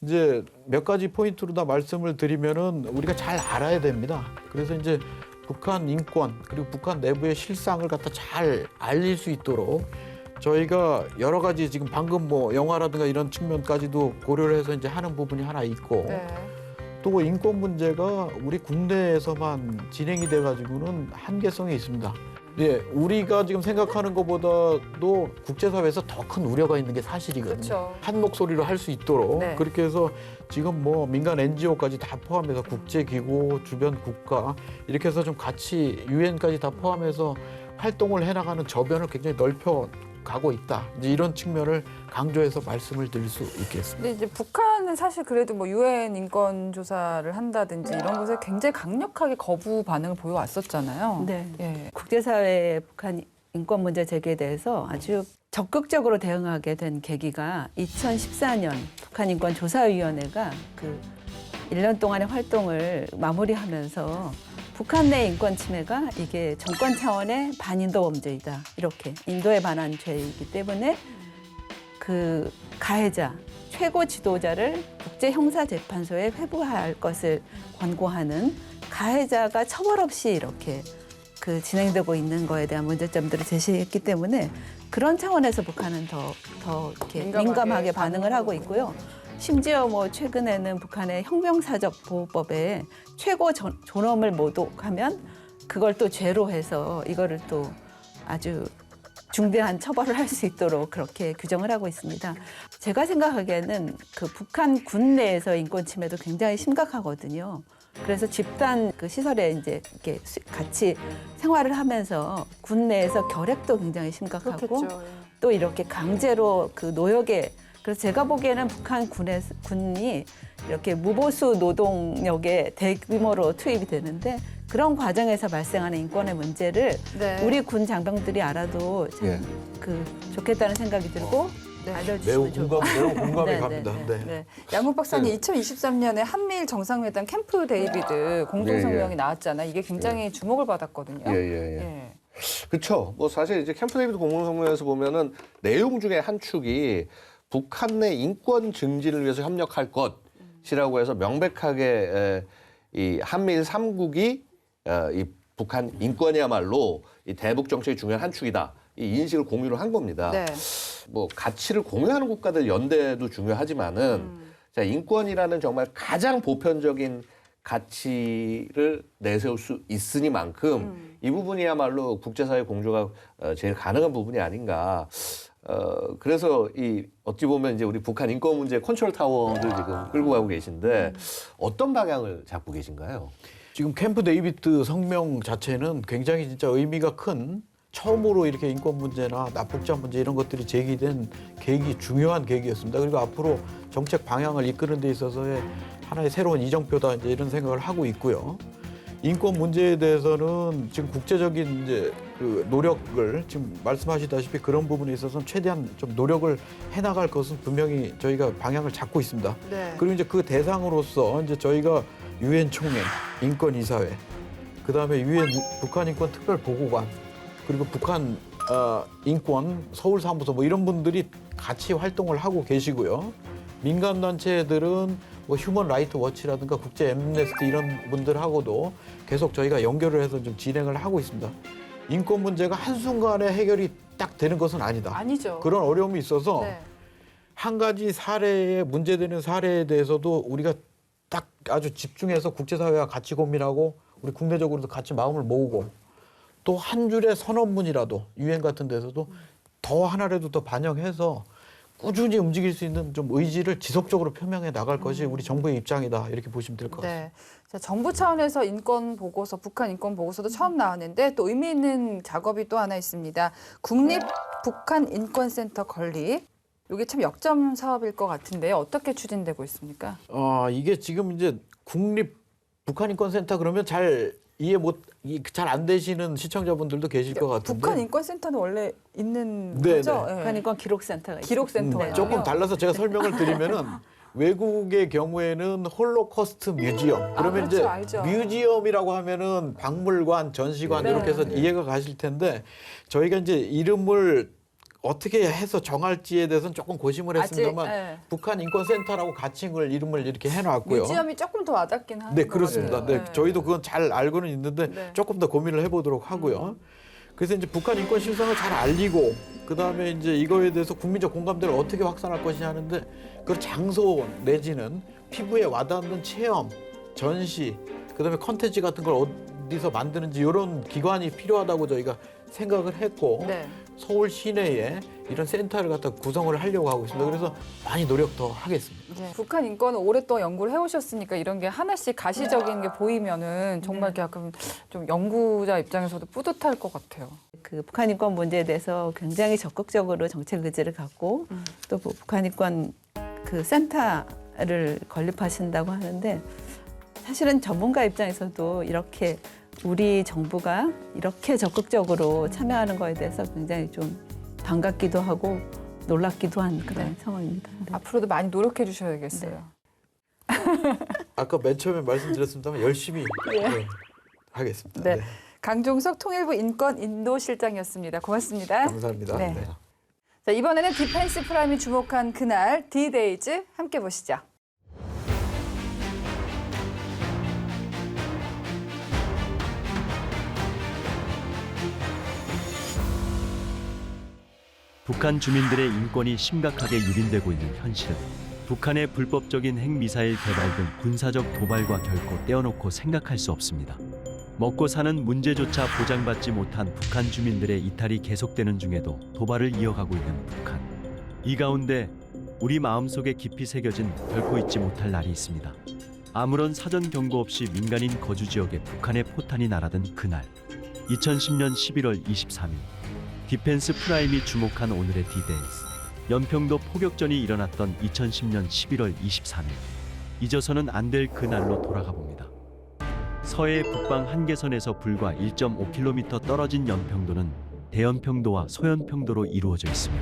이제 몇 가지 포인트로 다 말씀을 드리면은 우리가 잘 알아야 됩니다. 그래서 이제 북한 인권 그리고 북한 내부의 실상을 갖다 잘 알릴 수 있도록 저희가 여러 가지 지금 방금 뭐 영화라든가 이런 측면까지도 고려를 해서 이제 하는 부분이 하나 있고 네. 또 인권 문제가 우리 국내에서만 진행이 돼 가지고는 한계성이 있습니다. 예, 우리가 지금 생각하는 것보다도 국제사회에서 더 큰 우려가 있는 게 사실이거든요. 그렇죠. 한 목소리로 할 수 있도록 네. 그렇게 해서 지금 뭐 민간 NGO까지 다 포함해서 국제기구, 주변 국가 이렇게 해서 좀 같이 유엔까지 다 포함해서 활동을 해나가는 저변을 굉장히 넓혀 가고 있다. 이제 이런 측면을 강조해서 말씀을 드릴 수 있겠습니다. 근데 이제 북한은 사실 그래도 뭐 유엔 인권 조사를 한다든지 이런 것에 굉장히 강력하게 거부 반응을 보여왔었잖아요. 네. 예. 국제사회의 북한 인권 문제 제기에 대해서 아주 적극적으로 대응하게 된 계기가 2014년 북한인권조사위원회가 그 1년 동안의 활동을 마무리하면서 북한 내 인권 침해가 이게 정권 차원의 반인도 범죄이다. 이렇게 인도에 반한 죄이기 때문에 그 가해자, 최고 지도자를 국제형사재판소에 회부할 것을 권고하는 가해자가 처벌 없이 이렇게 그 진행되고 있는 거에 대한 문제점들을 제시했기 때문에 그런 차원에서 북한은 더 이렇게 민감하게 반응을 하고 있고요. 심지어 뭐 최근에는 북한의 혁명사적 보호법에 최고 존엄을 모독하면 그걸 또 죄로 해서 이거를 또 아주 중대한 처벌을 할 수 있도록 그렇게 규정을 하고 있습니다. 제가 생각하기에는 그 북한 군 내에서 인권 침해도 굉장히 심각하거든요. 그래서 집단 그 시설에 이제 이렇게 같이 생활을 하면서 군 내에서 결핵도 굉장히 심각하고 그렇겠죠. 또 이렇게 강제로 그 노역에 그래서 제가 보기에는 북한 군이 이렇게 무보수 노동력에 대규모로 투입이 되는데 그런 과정에서 발생하는 인권의 문제를 네. 우리 군 장병들이 알아도 참 예. 그 좋겠다는 생각이 들고 네. 알려주시면 좋을 것 매우 공감이 네, 갑니다. 네, 네. 네. 양국 박사님 2023년에 한미일 정상회담 캠프 데이비드 공동성명이 예, 예. 나왔잖아요. 이게 굉장히 주목을 받았거든요. 예. 예. 그렇죠. 뭐 사실 이제 캠프 데이비드 공동성명에서 보면은 내용 중에 한 축이 북한 내 인권 증진을 위해서 협력할 것이라고 해서 명백하게 이 한미일 3국이 이 북한 인권이야말로 이 대북 정책의 중요한 한 축이다. 이 인식을 공유를 한 겁니다. 네. 뭐 가치를 공유하는 국가들 연대도 중요하지만은 자, 인권이라는 정말 가장 보편적인 가치를 내세울 수 있으니만큼 이 부분이야말로 국제사회 공조가 제일 가능한 부분이 아닌가. 그래서 이 어찌 보면 이제 우리 북한 인권 문제 컨트롤 타워를 지금 끌고 가고 계신데 어떤 방향을 잡고 계신가요? 지금 캠프 데이비드 성명 자체는 굉장히 진짜 의미가 큰 처음으로 이렇게 인권 문제나 납북자 문제 이런 것들이 제기된 중요한 계기였습니다. 그리고 앞으로 정책 방향을 이끄는 데 있어서의 하나의 새로운 이정표다 이제 이런 생각을 하고 있고요. 인권 문제에 대해서는 지금 국제적인 이제 그 노력을 지금 말씀하시다시피 그런 부분에 있어서는 최대한 좀 노력을 해나갈 것은 분명히 저희가 방향을 잡고 있습니다. 네. 그리고 이제 그 대상으로서 이제 저희가 유엔 총회, 인권 이사회, 그다음에 유엔 북한 인권 특별 보고관, 그리고 북한 인권 서울 사무소 뭐 이런 분들이 같이 활동을 하고 계시고요. 민간 단체들은 뭐 휴먼 라이트 워치라든가 국제 엠네스티 이런 분들하고도 계속 저희가 연결을 해서 좀 진행을 하고 있습니다. 인권 문제가 한순간에 해결이 딱 되는 것은 아니다. 아니죠. 그런 어려움이 있어서 네. 한 가지 사례에 문제되는 사례에 대해서도 우리가 딱 아주 집중해서 국제사회와 같이 고민하고 우리 국내적으로도 같이 마음을 모으고 또 한 줄의 선언문이라도 유엔 같은 데서도 더 하나라도 더 반영해서 꾸준히 움직일 수 있는 좀 의지를 지속적으로 표명해 나갈 것이 우리 정부의 입장이다 이렇게 보시면 될 것 같습니다. 네. 자, 정부 차원에서 인권 보고서, 북한 인권 보고서도 처음 나왔는데 또 의미 있는 작업이 또 하나 있습니다. 국립 북한 인권센터 건립. 이게 참 역점 사업일 것 같은데 어떻게 추진되고 있습니까? 이게 지금 이제 국립 북한 인권센터 그러면 잘 이해 잘 안 되시는 시청자분들도 계실 것 같은데. 북한 인권센터는 원래 있는 네, 거죠? 네. 예. 북한 인권 기록센터가 있어요. 기록센터가 조금 달라서 제가 설명을 드리면은 외국의 경우에는 홀로코스트 뮤지엄. 그러면 그렇죠, 이제 알죠. 뮤지엄이라고 하면은 박물관, 전시관 네. 이렇게 해서 이해가 가실 텐데 저희가 이제 이름을 어떻게 해서 정할지에 대해서는 조금 고심을 아직, 했습니다만 예. 북한 인권센터라고 가칭을 이름을 이렇게 해놨고요. 뮤지엄이 조금 더 와닿긴 하는 네, 것 그렇습니다. 같아요. 네, 저희도 그건 잘 알고는 있는데 네. 조금 더 고민을 해보도록 하고요. 그래서 이제 북한 인권 실상을 잘 알리고 그다음에 이제 이거에 대해서 국민적 공감대를 어떻게 확산할 것이냐 하는데 그 장소 내지는 피부에 와닿는 체험, 전시, 그다음에 컨텐츠 같은 걸 어디서 만드는지 이런 기관이 필요하다고 저희가 생각을 했고 네. 서울 시내에 이런 센터를 갖다 구성을 하려고 하고 있습니다. 그래서 많이 노력 더 하겠습니다. 네. 북한 인권을 오랫동안 연구를 해오셨으니까 이런 게 하나씩 가시적인 게 보이면은 정말 약간 좀 연구자 입장에서도 뿌듯할 것 같아요. 그 북한 인권 문제에 대해서 굉장히 적극적으로 정책 의지를 갖고 또 북한 인권 그 센터를 건립하신다고 하는데 사실은 전문가 입장에서도 이렇게 우리 정부가 이렇게 적극적으로 참여하는 거에 대해서 굉장히 좀 반갑기도 하고 놀랍기도 한 그런 상황입니다. 네. 앞으로도 많이 노력해 주셔야겠어요. 아까 맨 처음에 말씀드렸습니다만 열심히 하겠습니다. 네. 강종석 통일부 인권 인도실장이었습니다. 고맙습니다. 감사합니다. 네. 네. 자, 이번에는 디펜스 프라임이 주목한 그날 D-Days 함께 보시죠. 북한 주민들의 인권이 심각하게 유린되고 있는 현실은 북한의 불법적인 핵미사일 개발 등 군사적 도발과 결코 떼어놓고 생각할 수 없습니다. 먹고 사는 문제조차 보장받지 못한 북한 주민들의 이탈이 계속되는 중에도 도발을 이어가고 있는 북한. 이 가운데 우리 마음속에 깊이 새겨진 결코 잊지 못할 날이 있습니다. 아무런 사전 경고 없이 민간인 거주 지역에 북한의 포탄이 날아든 그날. 2010년 11월 23일. 디펜스 프라임이 주목한 오늘의 D-Days. 연평도 포격전이 일어났던 2010년 11월 23일. 잊어서는 안 될 그날로 돌아가 봅니다. 서해 북방 한계선에서 불과 1.5km 떨어진 연평도는 대연평도와 소연평도로 이루어져 있으며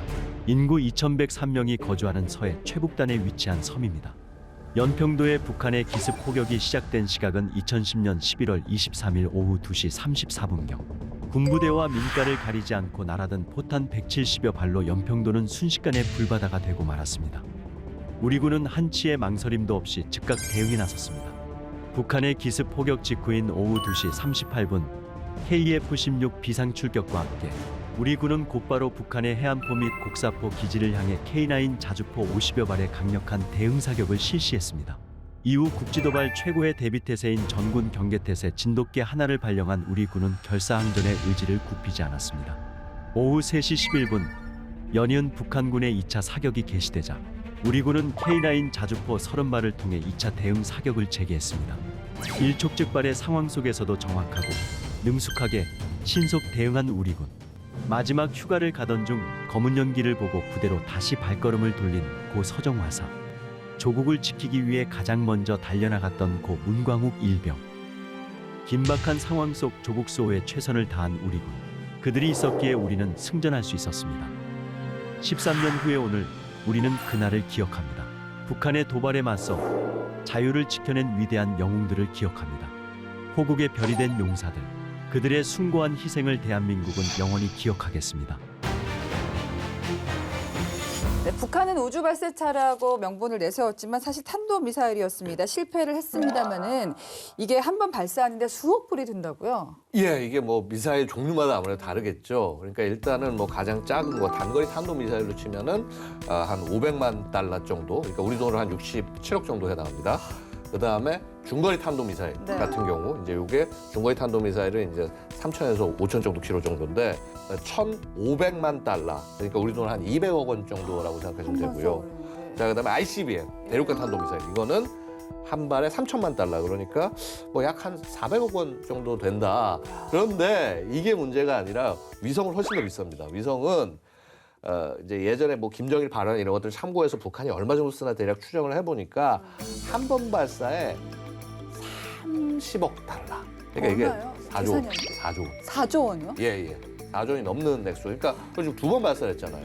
인구 2,103명이 거주하는 서해 최북단에 위치한 섬입니다. 연평도의 북한의 기습 포격이 시작된 시각은 2010년 11월 23일 오후 2시 34분경. 군부대와 민가를 가리지 않고 날아든 포탄 170여 발로 연평도는 순식간에 불바다가 되고 말았습니다. 우리 군은 한치의 망설임도 없이 즉각 대응에 나섰습니다. 북한의 기습 포격 직후인 오후 2시 38분 KF-16 비상 출격과 함께 우리 군은 곧바로 북한의 해안포 및 곡사포 기지를 향해 K9 자주포 50여 발의 강력한 대응 사격을 실시했습니다. 이후 국지도발 최고의 대비태세인 전군 경계태세 진돗개 하나를 발령한 우리 군은 결사항전의 의지를 굽히지 않았습니다. 오후 3시 11분 연이은 북한군의 2차 사격이 개시되자 우리 군은 K9 자주포 30발을 통해 2차 대응 사격을 재개했습니다. 일촉즉발의 상황 속에서도 정확하고 능숙하게 신속 대응한 우리군. 마지막 휴가를 가던 중 검은 연기를 보고 부대로 다시 발걸음을 돌린 고 서정화사. 조국을 지키기 위해 가장 먼저 달려나갔던 고 문광욱 일병. 긴박한 상황 속 조국 수호에 최선을 다한 우리군. 그들이 있었기에 우리는 승전할 수 있었습니다. 13년 후의 오늘 우리는 그날을 기억합니다. 북한의 도발에 맞서 자유를 지켜낸 위대한 영웅들을 기억합니다. 호국의 별이 된 용사들, 그들의 숭고한 희생을 대한민국은 영원히 기억하겠습니다. 네, 북한은 우주 발사차라고 명분을 내세웠지만 사실 탄도미사일이었습니다. 실패를 했습니다마는 이게 한 번 발사하는데 수억 불이 든다고요? 예, 이게 뭐 미사일 종류마다 아무래도 다르겠죠. 그러니까 일단은 뭐 가장 작은 거 단거리 탄도 미사일로 치면은 한 500만 달러 정도. 그러니까 우리 돈으로 한 67억 정도 해당합니다. 그다음에 중거리 탄도 미사일 네. 같은 경우 이제 이게 중거리 탄도 미사일은 이제 3,000에서 5,000 정도 킬로 정도인데 1,500만 달러. 그러니까 우리 돈으로 한 200억 원 정도라고 생각하시면 되고요. 자, 그다음에 ICBM 대륙간 탄도 미사일 이거는 한 발에 3천만 달러 그러니까 뭐 약 한 400억 원 정도 된다. 그런데 이게 문제가 아니라 위성은 훨씬 더 비쌉니다. 위성은 이제 예전에 뭐 김정일 발언 이런 것들 참고해서 북한이 얼마 정도 쓰나 대략 추정을 해보니까 한 번 발사에 30억 달러. 그러니까 얼마요? 이게 4조. 4조 원이요? 예. 4조이 넘는 액수. 그러니까 지금 2번 발사했잖아요.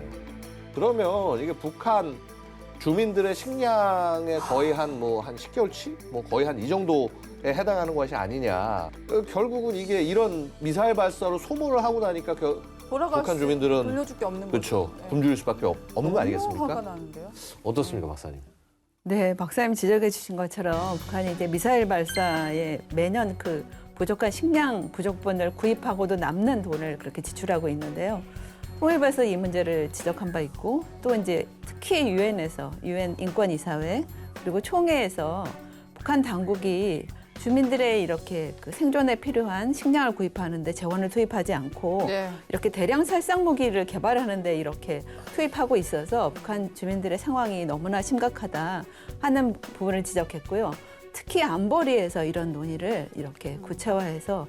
그러면 이게 북한 주민들의 식량의 거의 한 10개월치? 뭐 거의 한 이 정도에 해당하는 것이 아니냐. 결국은 이게 이런 미사일 발사로 소모를 하고 나니까 돌아갈 북한 수, 주민들은 돌려줄 게 없는 그렇죠. 거죠. 네. 굶주릴 수밖에 없는 거 화가 아니겠습니까? 나는데요? 어떻습니까, 박사님? 네, 박사님 지적해 주신 것처럼 북한이 이제 미사일 발사에 매년 그 부족한 식량 부족분을 구입하고도 남는 돈을 그렇게 지출하고 있는데요. 통일부에서 이 문제를 지적한 바 있고 또 이제 특히 유엔에서 유엔 인권이사회 그리고 총회에서 북한 당국이 주민들의 이렇게 그 생존에 필요한 식량을 구입하는데 재원을 투입하지 않고 네. 이렇게 대량 살상 무기를 개발하는데 이렇게 투입하고 있어서 북한 주민들의 상황이 너무나 심각하다 하는 부분을 지적했고요. 특히 안보리에서 이런 논의를 이렇게 구체화해서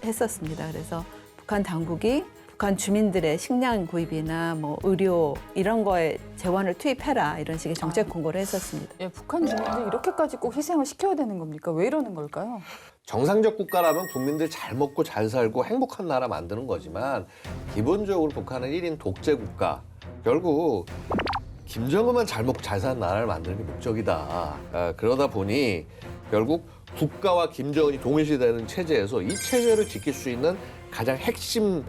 했었습니다. 그래서 북한 당국이 북한 주민들의 식량 구입이나 뭐 의료 이런 거에 재원을 투입해라 이런 식의 정책 공고를 했었습니다. 예, 북한 주민들 이렇게까지 꼭 희생을 시켜야 되는 겁니까? 왜 이러는 걸까요? 정상적 국가라면 국민들 잘 먹고 잘 살고 행복한 나라 만드는 거지만 기본적으로 북한은 1인 독재 국가. 결국 김정은만 잘 먹고 잘 사는 나라를 만드는 게 목적이다. 그러다 보니 결국 국가와 김정은이 동일시되는 체제에서 이 체제를 지킬 수 있는 가장 핵심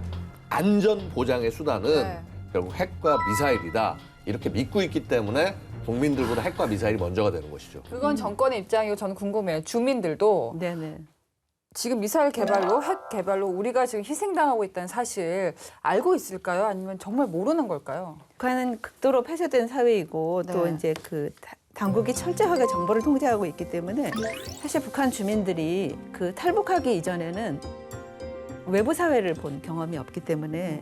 안전 보장의 수단은 네. 결국 핵과 미사일이다. 이렇게 믿고 있기 때문에 국민들보다 핵과 미사일이 먼저가 되는 것이죠. 그건 정권의 입장이고 저는 궁금해요. 주민들도 네네. 지금 미사일 개발로 핵 개발로 우리가 지금 희생당하고 있다는 사실 알고 있을까요? 아니면 정말 모르는 걸까요? 북한은 극도로 폐쇄된 사회이고 또 네. 이제 그 당국이 철저하게 정보를 통제하고 있기 때문에 사실 북한 주민들이 그 탈북하기 이전에는 외부 사회를 본 경험이 없기 때문에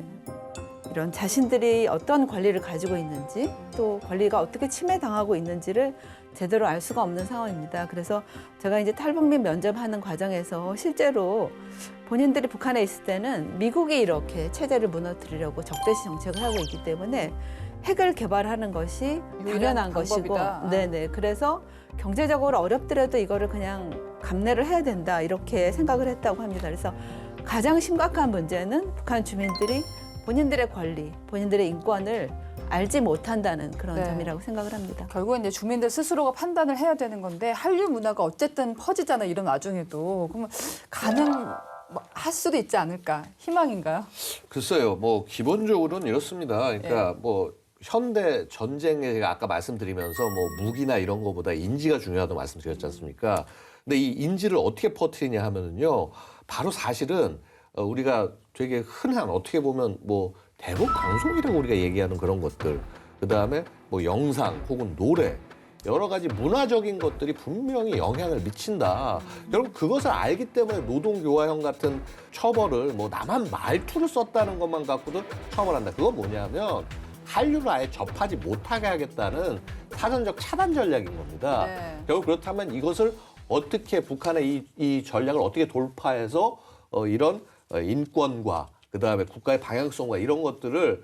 이런 자신들이 어떤 권리를 가지고 있는지 또 권리가 어떻게 침해당하고 있는지를 제대로 알 수가 없는 상황입니다. 그래서 제가 이제 탈북 및 면접하는 과정에서 실제로 본인들이 북한에 있을 때는 미국이 이렇게 체제를 무너뜨리려고 적대시 정책을 하고 있기 때문에 핵을 개발하는 것이 당연한 것이고, 방법이다. 네네. 그래서 경제적으로 어렵더라도 이거를 그냥 감내를 해야 된다 이렇게 생각을 했다고 합니다. 그래서 가장 심각한 문제는 북한 주민들이 본인들의 권리, 본인들의 인권을 알지 못한다는 그런 네. 점이라고 생각을 합니다. 결국은 이제 주민들 스스로가 판단을 해야 되는 건데 한류 문화가 어쨌든 퍼지잖아 이런 와중에도 그러면 가능할 수도 있지 않을까 희망인가요? 글쎄요, 뭐 기본적으로는 이렇습니다. 그러니까 뭐 현대 전쟁에 제가 아까 말씀드리면서 뭐 무기나 이런 거보다 인지가 중요하다고 말씀드렸지 않습니까? 근데 이 인지를 어떻게 퍼뜨리냐 하면은요, 바로 사실은 우리가 되게 흔한 어떻게 보면 뭐 대북 방송이라고 우리가 얘기하는 그런 것들, 그 다음에 뭐 영상 혹은 노래. 여러 가지 문화적인 것들이 분명히 영향을 미친다. 결국 그것을 알기 때문에 노동교화형 같은 처벌을 뭐 나만 말투를 썼다는 것만 갖고도 처벌한다. 그건 뭐냐면 한류를 아예 접하지 못하게 하겠다는 사전적 차단 전략인 겁니다. 네. 결국 그렇다면 이것을 어떻게 북한의 이 전략을 어떻게 돌파해서 이런 인권과 그다음에 국가의 방향성과 이런 것들을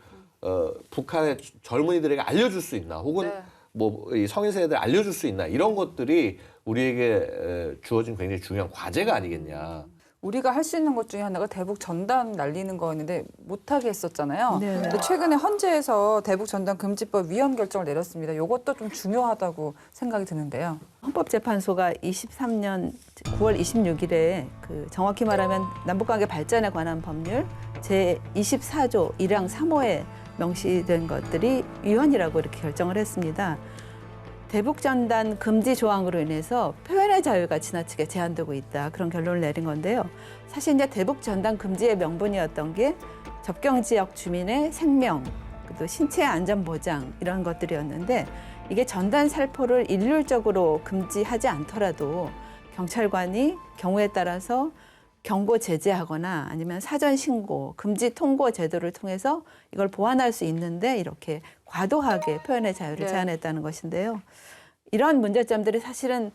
북한의 젊은이들에게 알려줄 수 있나 혹은 네. 뭐 이 성인 세대들 알려줄 수 있나 이런 것들이 우리에게 주어진 굉장히 중요한 과제가 아니겠냐. 우리가 할 수 있는 것 중에 하나가 대북 전단 날리는 거였는데 못하게 했었잖아요. 네. 근데 최근에 헌재에서 대북 전단 금지법 위헌 결정을 내렸습니다. 이것도 좀 중요하다고 생각이 드는데요. 헌법재판소가 23년 9월 26일에 그 정확히 말하면 남북관계 발전에 관한 법률 제 24조 1항 3호에 명시된 것들이 위헌이라고 이렇게 결정을 했습니다. 대북 전단 금지 조항으로 인해서 표현의 자유가 지나치게 제한되고 있다. 그런 결론을 내린 건데요. 사실 이제 대북 전단 금지의 명분이었던 게 접경 지역 주민의 생명, 또 신체 안전 보장 이런 것들이었는데 이게 전단 살포를 일률적으로 금지하지 않더라도 경찰관이 경우에 따라서 경고 제재하거나 아니면 사전 신고, 금지 통고 제도를 통해서 이걸 보완할 수 있는데 이렇게 과도하게 표현의 자유를 네. 제한했다는 것인데요. 이런 문제점들이 사실은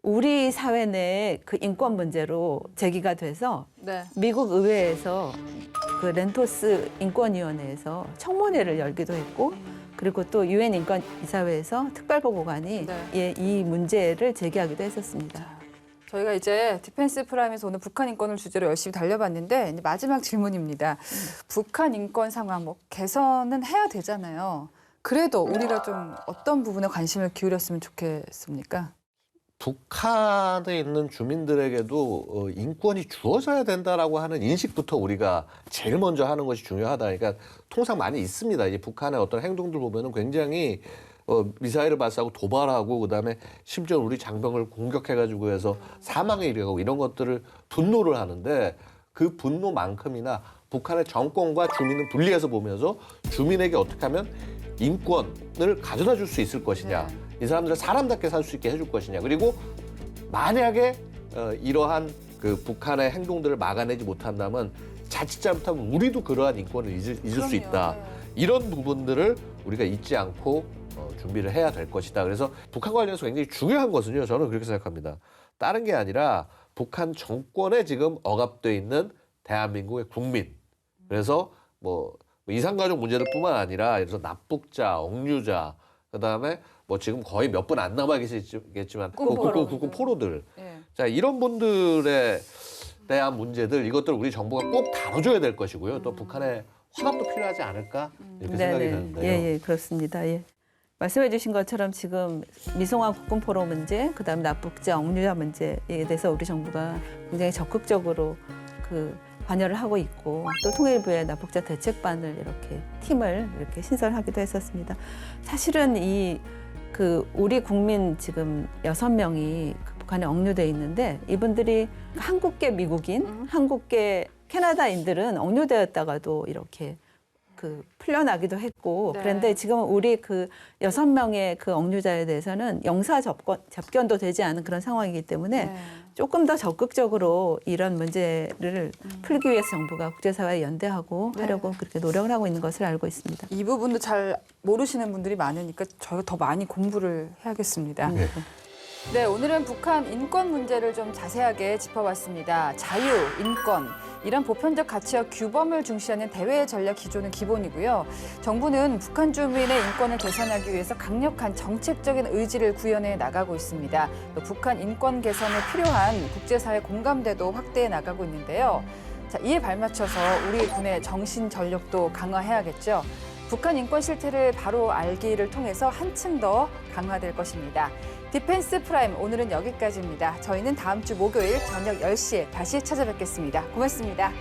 우리 사회 내에 그 인권 문제로 제기가 돼서 네. 미국 의회에서 그 렌토스 인권위원회에서 청문회를 열기도 했고 그리고 또 유엔 인권이사회에서 특별보고관이 네. 이 문제를 제기하기도 했었습니다. 저희가 이제 디펜스 프라임에서 오늘 북한 인권을 주제로 열심히 달려봤는데 이제 마지막 질문입니다. 북한 인권 상황 뭐 개선은 해야 되잖아요. 그래도 우리가 좀 어떤 부분에 관심을 기울였으면 좋겠습니까? 북한에 있는 주민들에게도 인권이 주어져야 된다라고 하는 인식부터 우리가 제일 먼저 하는 것이 중요하다. 그러니까 통상 많이 있습니다. 이제 북한의 어떤 행동들 보면은 굉장히 미사일을 발사하고 도발하고 그다음에 심지어 우리 장병을 공격해가지고 해서 사망에 이르고 이런 것들을 분노를 하는데 그 분노만큼이나 북한의 정권과 주민을 분리해서 보면서 주민에게 어떻게 하면 인권을 가져다 줄 수 있을 것이냐. 네. 이 사람들을 사람답게 살 수 있게 해줄 것이냐. 그리고 만약에 이러한 그 북한의 행동들을 막아내지 못한다면 자칫 잘못하면 우리도 그러한 인권을 잊을 수 있다. 이런 부분들을 우리가 잊지 않고 준비를 해야 될 것이다. 그래서 북한 관련해서 굉장히 중요한 것은요. 저는 그렇게 생각합니다. 다른 게 아니라 북한 정권에 지금 억압돼 있는 대한민국의 국민. 그래서 뭐 이산가족 문제들 뿐만 아니라 예를 들어서 납북자, 억류자, 그다음에 뭐 지금 거의 몇 분 안 남아 계시겠지만 국군 포로들. 예. 자, 이런 분들에 대한 문제들 이것들 우리 정부가 꼭 다뤄줘야 될 것이고요. 또 북한의 화합도 필요하지 않을까 이렇게 생각이 드는데요. 예, 그렇습니다. 예. 말씀해 주신 것처럼 지금 미송환 국군 포로 문제, 그다음에 납북자, 억류자 문제에 대해서 우리 정부가 굉장히 적극적으로 그 관여를 하고 있고 또 통일부의 납북자 대책반을 이렇게 팀을 이렇게 신설하기도 했었습니다. 사실은 우리 국민 지금 6명이 북한에 억류돼 있는데 이분들이 한국계 미국인, 한국계 캐나다인들은 억류되었다가도 이렇게 풀려나기도 했고 네. 그런데 지금 우리 6명의 그 억류자에 대해서는 영사 접견도 되지 않은 그런 상황이기 때문에 네. 조금 더 적극적으로 이런 문제를 풀기 위해서 정부가 국제사회에 연대하고 네. 하려고 그렇게 노력을 하고 있는 것을 알고 있습니다. 이 부분도 잘 모르시는 분들이 많으니까 저희가 더 많이 공부를 해야겠습니다. 네. 네, 오늘은 북한 인권 문제를 좀 자세하게 짚어봤습니다. 자유, 인권, 이런 보편적 가치와 규범을 중시하는 대외 전략 기조는 기본이고요. 정부는 북한 주민의 인권을 개선하기 위해서 강력한 정책적인 의지를 구현해 나가고 있습니다. 또 북한 인권 개선에 필요한 국제사회 공감대도 확대해 나가고 있는데요. 자, 이에 발맞춰서 우리 군의 정신 전력도 강화해야겠죠. 북한 인권 실태를 바로 알기를 통해서 한층 더 강화될 것입니다. 디펜스 프라임 오늘은 여기까지입니다. 저희는 다음 주 목요일 저녁 10시에 다시 찾아뵙겠습니다. 고맙습니다.